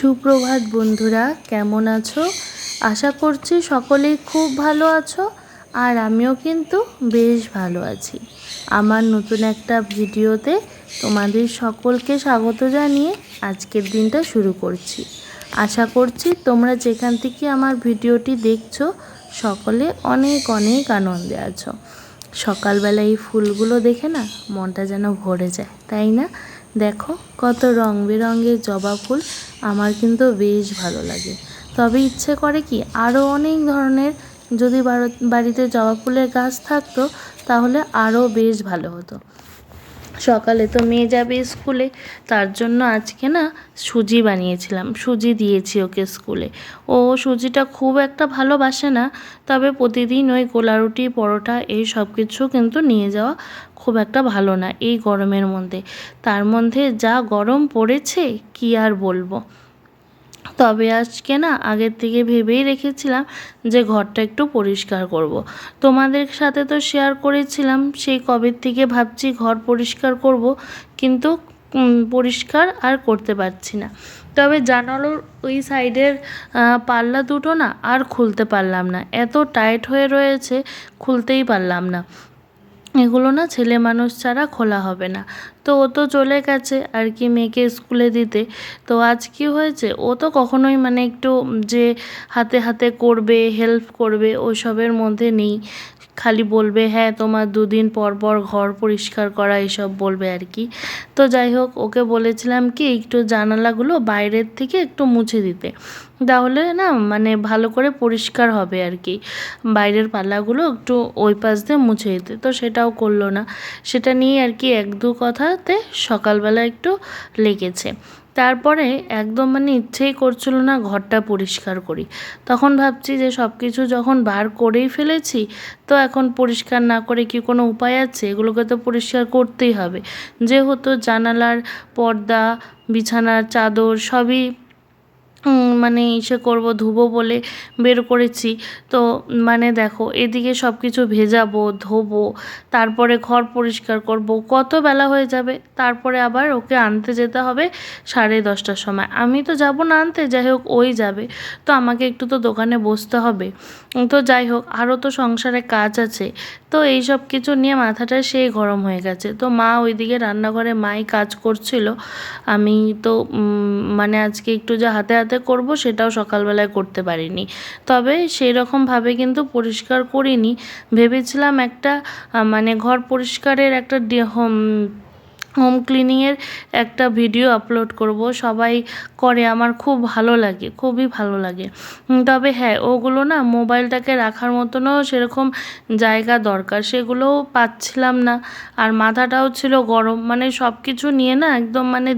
সুপ্রভাত বন্ধুরা, কেমন আছো? আশা করছি সকলেই খুব ভালো আছো। আর আমিও কিন্তু বেশ ভালো আছি। আমার নতুন একটা ভিডিওতে তোমাদের সকলকে স্বাগত জানিয়ে আজকের দিনটা শুরু করছি। আশা করছি তোমরা যেখান থেকে আমার ভিডিওটি দেখছো সকলে অনেক অনেক আনন্দে আছো। সকালবেলা এই ফুলগুলো দেখে না মনটা যেন ভরে যায়, তাই না? দেখো কত রং বেরঙের জবা ফুল, আমার কিন্তু বেশ ভালো লাগে। তবে ইচ্ছে করে কি আরও অনেক ধরনের যদি বাড়িতে জবা ফুলের গাছ থাকতো তাহলে আরও বেশ ভালো হতো। সকালে তো মেয়ে যাবে স্কুলে, তার জন্য আজকে না সুজি বানিয়েছিলাম, সুজি দিয়েছি ওকে স্কুলে। ও সুজিটা খুব একটা ভালোবাসে না, তবে প্রতিদিন ওই গোলা রুটি পরোটা এই সব কিছু কিন্তু নিয়ে যাওয়া খুব একটা ভালো না এই গরমের মধ্যে। তার মধ্যে যা গরম পড়েছে কি আর বলবো। তবে আজকে না আগের থেকে ভেবেই রেখেছিলাম যে ঘরটা একটু পরিষ্কার করব। তোমাদের সাথে তো শেয়ার করেছিলাম সেই কবে থেকে ভাবছি ঘর পরিষ্কার করব, কিন্তু পরিষ্কার আর করতে পারছি না। তবে জানালার ওই সাইডের পাল্লা দুটো না আর খুলতে পারলাম না, এত টাইট হয়ে রয়েছে খুলতেই পারলাম না। এগুলো না ছেলে মানুষ ছাড়া খোলা হবে না। তো ও তো চলে গেছে আর কি মেয়েকে স্কুলে দিতে। তো আজ কি হয়েছে, ও তো কখনোই মানে একটু যে হাতে হাতে করবে, হেল্প করবে ওইসবের মধ্যে নেই। খালি বলবে হ্যাঁ তোমার দুদিন পর পর ঘর পরিষ্কার করা এসব বলবে আর কি। তো যাই হোক, ওকে বলেছিলাম কি একটু জানালাগুলো বাইরের থেকে একটু মুছে দিতে, তাহলে না মানে ভালো করে পরিষ্কার হবে আর কি। বাইরের পাল্লাগুলো একটু ওই পাশ দিয়ে মুছে দিতে, তো সেটাও করলো না। সেটা নিয়ে আর কি এক দু কথাতে সকালবেলা একটু লেগেছে। তারপরে একদম মানে ইচ্ছেই করছিল না ঘরটা পরিষ্কার করি। তখন ভাবছি যে সব কিছু যখন বার করেই ফেলেছি, তো এখন পরিষ্কার না করে কি কোনো উপায় আছে? এগুলোকে তো পরিষ্কার করতেই হবে। যেহেতু জানালার পর্দা, বিছানার চাদর সবই মানে ইসে করবো, ধুবো বলে বের করেছি। তো মানে দেখো এদিকে সব কিছু ভেজাবো, ধোবো, তারপরে ঘর পরিষ্কার করব, কত বেলা হয়ে যাবে। তারপরে আবার ওকে আনতে যেতে হবে 10:30টার সময়। আমি তো যাব না আনতে, যাই হোক ওই যাবে, তো আমাকে একটু তো দোকানে বসতে হবে। তো যাই হোক আরও তো সংসারে কাজ আছে। তো এই সব কিছু নিয়ে মাথাটা সেই গরম হয়ে গেছে। তো মা ওইদিকে রান্নাঘরে মাই কাজ করছিল। আমি তো মানে আজকে একটু যে হাতে হাতে করব সেটাও সকালবেলায় করতে পারিনি। তবে সেই রকমভাবে কিন্তু পরিষ্কার করিনি। ভেবেছিলাম একটা মানে ঘর পরিষ্কারের একটা হোম ক্লিনিংয়ের একটা ভিডিও আপলোড করব। সবাই করে, আমার খুব ভালো লাগে, খুবই ভালো লাগে। তবে হ্যাঁ ওগুলো না মোবাইলটাকে রাখার মতনও সেরকম জায়গা দরকার, সেগুলোও পাচ্ছিলাম না। আর মাথাটাও ছিল গরম, মানে সব কিছু নিয়ে না একদম মানে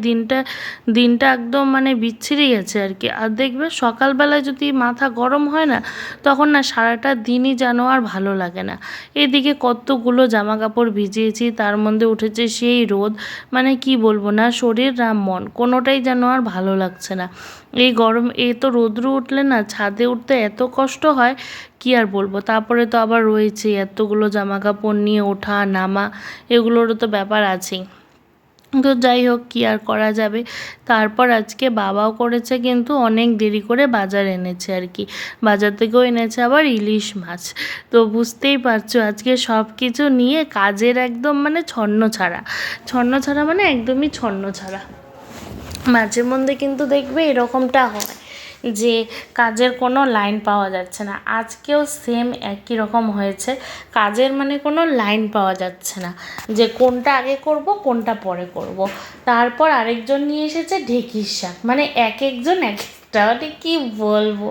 দিনটা একদম মানে বিচ্ছিরি গেছে আর কি। আর দেখবে সকালবেলায় যদি মাথা গরম হয় না, তখন না সারাটা দিনই যেন আর ভালো লাগে না। এদিকে কতগুলো জামা কাপড় ভিজিয়েছি, তার মধ্যে উঠেছে সেই রোদ, মানে কি বলবো, না শরীর না মন কোনোটাই যেন আর ভালো লাগছে না। এই গরম তো রৌদ্র উঠলে না ছাদে উঠতে এত কষ্ট হয় কি আর বলবো। তারপরে তো আবার রয়েছে এতগুলো জামা কাপড় নিয়ে ওঠা নামা, এগুলোরও তো ব্যাপার আছেই। তো যাই হোক কী আর করা যাবে। তারপর আজকে বাবাও করেছে কিন্তু অনেক দেরি করে বাজার এনেছে আর কি। বাজার থেকেও এনেছে আবার ইলিশ মাছ। তো বুঝতেই পারছো আজকে সব কিছু নিয়ে কাজের একদম মানে ছন্ন ছাড়া মানে একদমই ছন্ন ছাড়া। মাঝে মধ্যে কিন্তু দেখবে এরকমটা হয় যে কাজের কোনো লাইন পাওয়া যাচ্ছে না। আজকেও সেম একই রকম হয়েছে, কাজের মানে কোনো লাইন পাওয়া যাচ্ছে না যে কোনটা আগে করব কোনটা পরে করব। তারপর আরেকজন নিয়ে এসেছে ঢেঁকির শাক, মানে এক একজন এক একটা, মানে কী বলবো।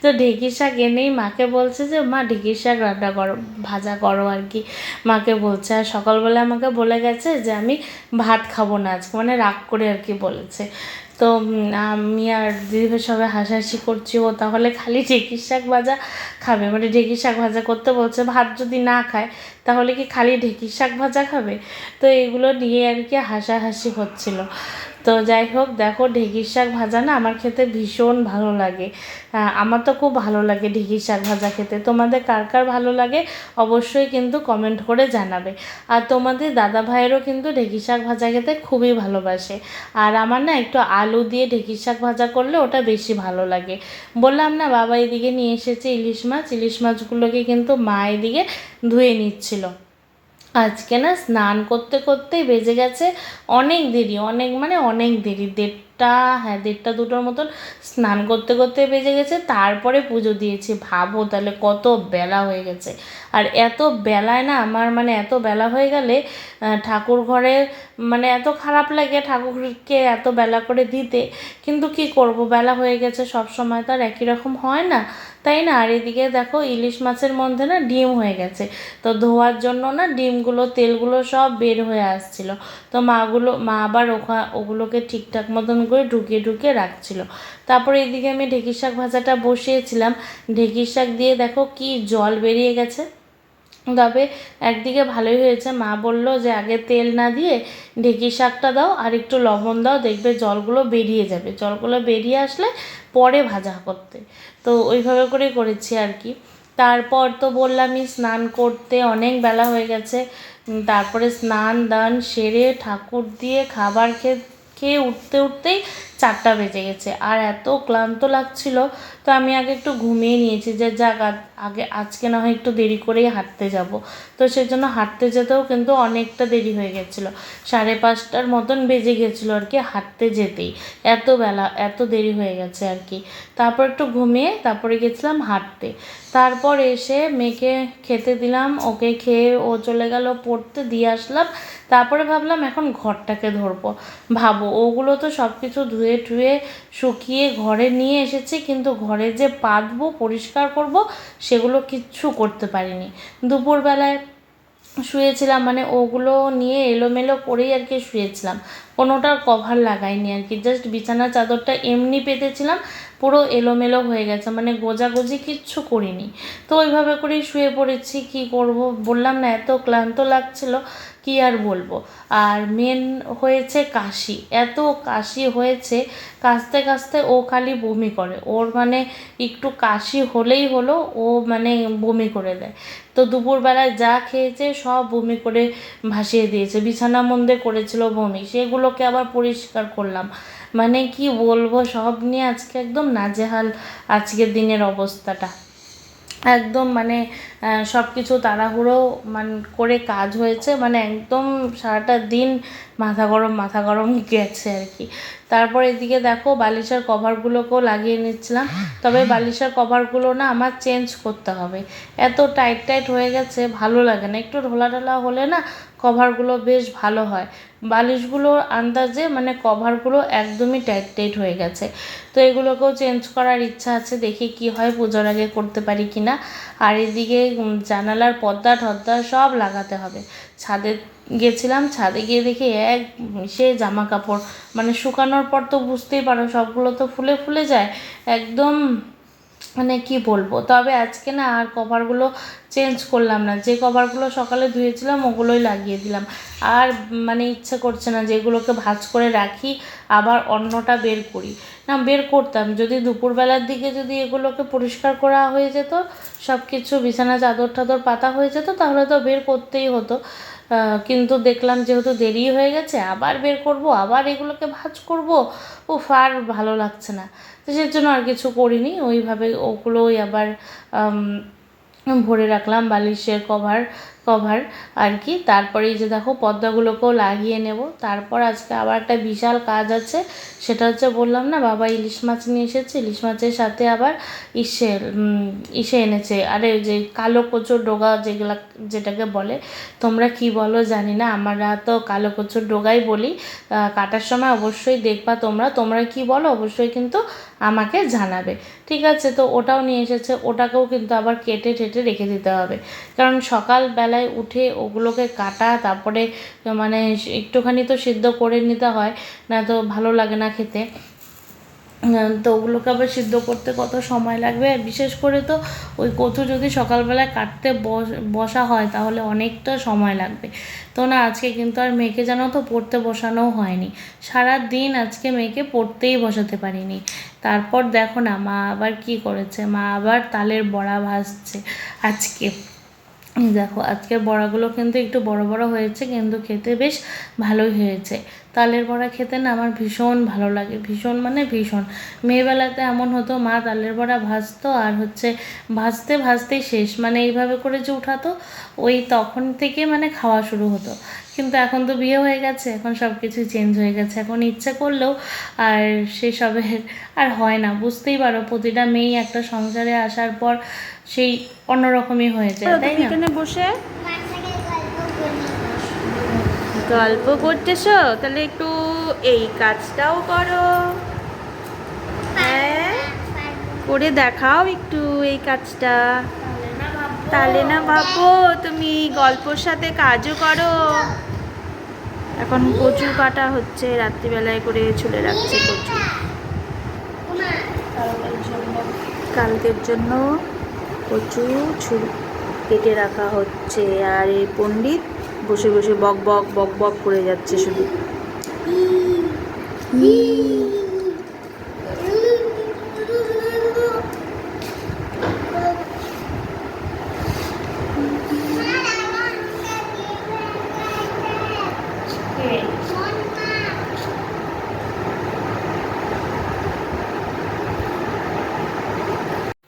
তো ঢেঁকির শাক এনেই মাকে বলছে যে মা ঢেঁকির শাক রান্না করো, ভাজা করো আর কি মাকে বলছে। আর সকালবেলা আমাকে বলে গেছে যে আমি ভাত খাবো না আজকে, মানে রাগ করে আর কি বলেছে। তো আমি আর দিদিভাই সবাই হাসাহাসি করছি, ও তাহলে খালি ঢেঁকির শাক ভাজা খাবে, মানে ঢেঁকির শাক ভাজা করতে বলছে, ভাত যদি না খায় তাহলে কি খালি ঢেঁকির শাক ভাজা খাবে? তো এগুলো নিয়ে আর কি হাসাহাসি হচ্ছিল। তো যাই হোক, দেখো ঢেঁকির শাক ভাজা না আমার খেতে ভীষণ ভালো লাগে। আমার তো খুব ভালো লাগে ঢেঁকির শাক ভাজা খেতে। তোমাদের কার কার ভালো লাগে অবশ্যই কিন্তু কমেন্ট করে জানাবে। আর তোমাদের দাদা ভাইয়েরও কিন্তু ঢেঁকির শাক ভাজা খেতে খুবই ভালোবাসে। আর আমার না একটু আলু দিয়ে ঢেঁকির শাক ভাজা করলে ওটা বেশি ভালো লাগে। বললাম না, বাবা এদিকে নিয়ে এসেছে ইলিশ মাছগুলোকে কিন্তু মা এদিকে ধুয়ে নিচ্ছিল। আজকে না স্নান করতে করতেই বেজে গেছে অনেক দেরি, অনেক দেরি, 1:30 মতন স্নান করতে করতে বেজে গেছে। তারপরে পুজো দিয়েছি, ভাবো তাহলে কত বেলা হয়ে গেছে। আর এত বেলায় না আমার এত বেলা হয়ে গেলে ঠাকুর ঘরে এত খারাপ লাগে ঠাকুরকে এত বেলা করে দিতে। কিন্তু কি করব, বেলা হয়ে গেছে, সব সময় তো আর একই রকম হয় না, তাই না? আর এদিকে দেখো ইলিশ মাছের মধ্যে না ডিম হয়ে গেছে, তো ধোয়ার জন্য না ডিমগুলো তেলগুলো সব বের হয়ে আসছিল। তো মা আবার ওগুলোকে ঠিকঠাক মতন করে ঢুকিয়ে রাখছিল। তারপরে এদিকে আমি ঢেঁকির শাক ভাজাটা বসিয়েছিলাম। ঢেঁকির শাক দিয়ে দেখো কি জল বেরিয়ে গেছে। তবে একদিকে ভালোই হয়েছে, মা বলল যে আগে তেল না দিয়ে ঢেঁকির শাকটা দাও আর একটু লবণ দাও, দেখবে জলগুলো বেরিয়ে যাবে, জলগুলো বেরিয়ে আসলে পরে ভাজা করতে। তো ওইভাবে করেই করেছি আর কি। তারপর তো বললামই স্নান করতে অনেক বেলা হয়ে গেছে। তারপরে স্নান দান সেরে ঠাকুর দিয়ে খাবার খেয়ে উঠতেই 4টা বেজে গেছে। আর এত ক্লান্ত লাগছিল, তো আমি আগে একটু ঘুমিয়ে নিয়েছি যে যাক আগে আজকে না হয় একটু দেরি করেই হাঁটতে যাব। তো সেজন্য হাঁটতে যেতেও কিন্তু অনেকটা দেরি হয়ে গেছিলো, 5:30 মতন বেজে গেছিলো আর কি হাঁটতে যেতেই। এত দেরি হয়ে গেছে আর কি। তারপর একটু ঘুমিয়ে তারপরে গেছিলাম হাঁটতে। তারপর এসে মেয়েকে খেতে দিলাম, ওকে খেয়ে ও চলে গেল পড়তে, দিয়ে আসলাম। তারপরে ভাবলাম এখন ঘরটাকে ধরবো। ভাবো ওগুলো তো সব কিছু ধুয়ে টুয়ে শুকিয়ে ঘরে নিয়ে এসেছি, কিন্তু ঘরে যে পাতবো পরিষ্কার করব সেগুলো কিচ্ছু করতে পারিনি। দুপুরবেলায় শুয়েছিলাম, ওগুলো নিয়ে এলোমেলো করেই আর কি শুয়েছিলাম, কোনোটার কভার লাগাইনি আর কি, জাস্ট বিছানার চাদরটা এমনি পেতেছিলাম, পুরো এলোমেলো হয়ে গেছে, গোজাগুজি কিচ্ছু করিনি। তো ওইভাবে করেই শুয়ে পড়েছি। কি করব, বললাম না এত ক্লান্ত লাগছিল, কি আর বলবো। আর মেন হয়েছে কাশি, এত কাশি হয়েছে, কাশতে কাশতে ও খালি বমি করে, ওর একটু কাশি হলেই হলো ও বমি করে দেয়। তো দুপুরবেলায় যা খেয়েছে সব বমি করে ভাসিয়ে দিয়েছে, বিছানার মধ্যে করেছিল বমি, সেগুলোকে আবার পরিষ্কার করলাম। কি বলবো, সব নিয়ে আজকে একদম নাজেহাল আজকের দিনের অবস্থাটা। একদম সব কিছু তাড়াহুড়ো করে কাজ হয়েছে, একদম সারাটা দিন মাথা গরম গেছে আর কি। তারপর এদিকে দেখো বালিশের কভারগুলোকেও লাগিয়ে নিচ্ছিলাম। তবে বালিশের কভারগুলো না আমার চেঞ্জ করতে হবে, এত টাইট হয়ে গেছে, ভালো লাগে না, একটু ঢোলা হলে না কভারগুলো বেশ ভালো হয়। বালিশগুলোর আন্দাজে কভারগুলো একদমই টাইট হয়ে গেছে। তো এগুলোকেও চেঞ্জ করার ইচ্ছা আছে, দেখি কি হয়, পুজোর আগে করতে পারি কি না। আর এদিকে জানালার পর্দা টর্দা সব লাগাতে হবে। ছাদে গেছিলাম, ছাদে গিয়ে দেখি সে জামা কাপড় শুকানোর পর তো বুঝতেই পারো সবগুলো তো ফুলে যায় একদম, কি বলবো। তবে আজকে না আর কভারগুলো চেঞ্জ করলাম না, যে কভারগুলো সকালে ধুয়েছিলাম ওগুলোই লাগিয়ে দিলাম। আর ইচ্ছে করছে না যেগুলোকে ভাঁজ করে রাখি আবার অন্যটা বের করি, না বের করতাম যদি দুপুরবেলার দিকে যদি এগুলোকে পরিষ্কার করা হয়ে যেত, সব কিছু বিছানা চাদর টাদর পাতা হয়ে যেত, তাহলে তো বের করতেই হতো। কিন্তু দেখলাম যেহেতু দেরি হয়ে গেছে, আবার বের করব, আবার এগুলোকে ভাঁজ করব, আর ভালো লাগছে না। তো সেজন্য আর কিছু করিনি, ওইভাবে ওগুলোই আবার ভরে রাখলাম বালিশের কভার আর কি। তারপরে এই যে দেখো পর্দাগুলোকেও লাগিয়ে নেব। তারপর আজকে আবার একটা বিশাল কাজ আছে, সেটা হচ্ছে বললাম না বাবা ইলিশ মাছ নিয়ে এসেছে, ইলিশ মাছের সাথে আবার ইসে এনেছে, আরে যে কালো কচুর ডগা যেটাকে বলে, তোমরা কি বলো জানি না, আমরা তো কালো কচুর ডগাই বলি। কাটার সময় অবশ্যই দেখবা তোমরা কি বলো অবশ্যই কিন্তু আমাকে জানাবে, ঠিক আছে? তো ওটাও নিয়ে এসেছে, ওটাকেও কিন্তু আবার কেটে রেখে দিতে হবে, কারণ সকালবেলায় উঠে ওগুলোকে কাটা, তারপরে একটুখানি তো সিদ্ধ করে নিতে হয়, না তো ভালো লাগে না খেতে। তো ওগুলোকে আবার সিদ্ধ করতে কত সময় লাগবে, আর বিশেষ করে তো ওই কচু যদি সকালবেলায় কাটতে বসা হয় তাহলে অনেকটা সময় লাগবে। তো না, আজকে কিন্তু আর মেয়েকে জানো তো পড়তে বসানোও হয়নি, সারা দিন আজকে মেয়েকে পড়তেই বসাতে পারিনি। তারপর দেখো না মা আবার কি করেছে, মা আবার তালের বড়া ভাজছে আজকে। দেখো আজকের বড়াগুলো কিন্তু একটু বড় বড় হয়েছে, কিন্তু খেতে বেশ ভালোই হয়েছে। তালের বড়া খেতে না আমার ভীষণ ভালো লাগে, ভীষণ মানে ভীষণ। মেয়েবেলাতে এমন হতো, মা তালের বড়া ভাজতো আর ভাজতে ভাজতেই শেষ, মানে এইভাবে করে যে উঠাতো, ওই তখন থেকে মানে খাওয়া শুরু হতো। কিন্তু এখন তো বিয়ে হয়ে গেছে, এখন সব কিছু চেঞ্জ হয়ে গেছে, এখন ইচ্ছে করলেও আর সেসবের আর হয় না। বুঝতেই পারো, প্রতিটা মেয়েই একটা সংসারে আসার পর সেই অন্যরকমই হয়ে যায়, তাই না? এখানে বসে গল্প করতেছো, তাহলে একটু এই কাজটাও করো। হ্যাঁ, করে দেখাও একটু এই কাজটা। তাহলে না ভাবো, তুমি গল্পর সাথে কাজও করো। এখন কচু কাটা হচ্ছে, রাত্রিবেলায় করে ছুলে রাখছে কচু কালকের জন্য। কচু কেটে রাখা হচ্ছে, আর এই পণ্ডিত বসে বসে বক বক বক বক করে যাচ্ছে শুধু।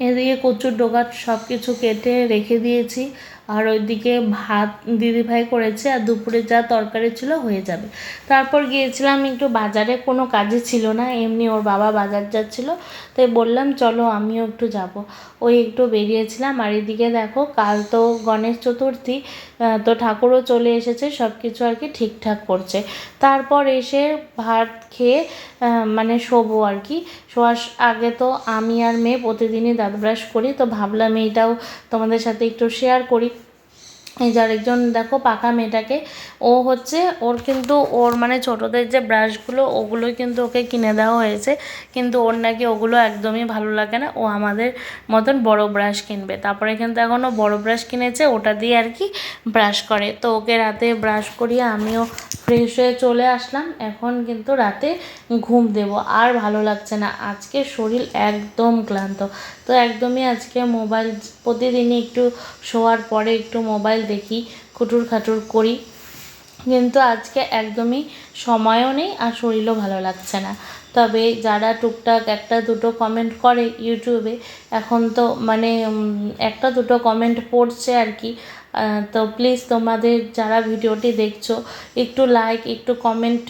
এদিকে কচুর ডগা সব কিছু কেটে রেখে দিয়েছি, আর ওইদিকে ভাত দিদিভাই করেছে, আর দুপুরে যা তরকারি ছিল হয়ে যাবে। তারপর গিয়েছিলাম একটু বাজারে, কোনো কাজে ছিল না, এমনি ওর বাবা বাজার যাচ্ছিলো, তাই বললাম চলো আমিও একটু যাব। ওই একটু বেরিয়েছিলাম। আর এদিকে দেখো, কাল তো গণেশ চতুর্থী, তো ঠাকুরও চলে এসেছে, সব কিছু আর কি ঠিকঠাক করছে। তারপর এসে ভাত খেয়ে মানে শোবো আর কি। শোয়ার আগে তো আমি আর মেয়ে প্রতিদিনই দাঁত ব্রাশ করি, তো ভাবলাম এইটাও তোমাদের সাথে একটু শেয়ার করি। এই যে আরেকজন দেখো পাকা মেয়েটাকে, ও হচ্ছে ওর মানে ছোটোদের যে ব্রাশগুলো ওগুলোই কিন্তু ওকে কিনে দেওয়া হয়েছে, কিন্তু ওর নাকি ওগুলো একদমই ভালো লাগে না, ও আমাদের মতন বড় ব্রাশ কিনবে। তারপরে কিন্তু এখনও বড় ব্রাশ কিনেছে, ওটা দিয়ে আর কি ব্রাশ করে। তো ওকে রাতে ব্রাশ করিয়ে আমিও ফ্রেশ হয়ে চলে আসলাম। এখন কিন্তু রাতে ঘুম দেব, আর ভালো লাগছে না, আজকে শরীর একদম ক্লান্ত। তো একদমই আজকে মোবাইল প্রতিদিনই একটু শোয়ার পরে একটু মোবাইল দেখি, খুটুর খাটুর করি, কিন্তু আজকে একদমই সময়ও নেই আর শরীরও ভালো লাগছে না। তবে যারা টুকটাক একটা দুটো কমেন্ট করে ইউটিউবে, এখন তো মানে একটা দুটো কমেন্ট পড়ছে আর কি, তো প্লিজ তোমাদের যারা ভিডিওটি দেখছো একটু লাইক একটু কমেন্ট,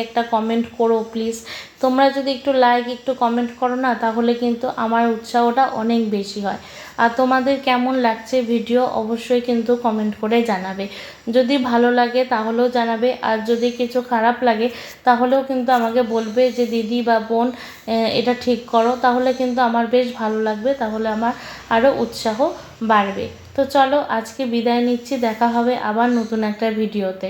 একটা কমেন্ট করো প্লিজ। তোমরা যদি একটু লাইক একটু কমেন্ট করো না, তাহলে কিন্তু আমার উৎসাহটা অনেক বেশি হয়। আর তোমাদের কেমন লাগছে ভিডিও অবশ্যই কিন্তু কমেন্ট করে জানাবে। যদি ভালো লাগে তাহলেও জানাবে, আর যদি কিছু খারাপ লাগে তাহলেও কিন্তু আমাকে বলবে যে দিদি বা বোন এটা ঠিক করো, তাহলে কিন্তু আমার বেশ ভালো লাগবে, তাহলে আমার আরও উৎসাহ বাড়বে। তো চলো আজকে বিদায় নিচ্ছি, দেখা হবে আবার নতুন একটা ভিডিওতে।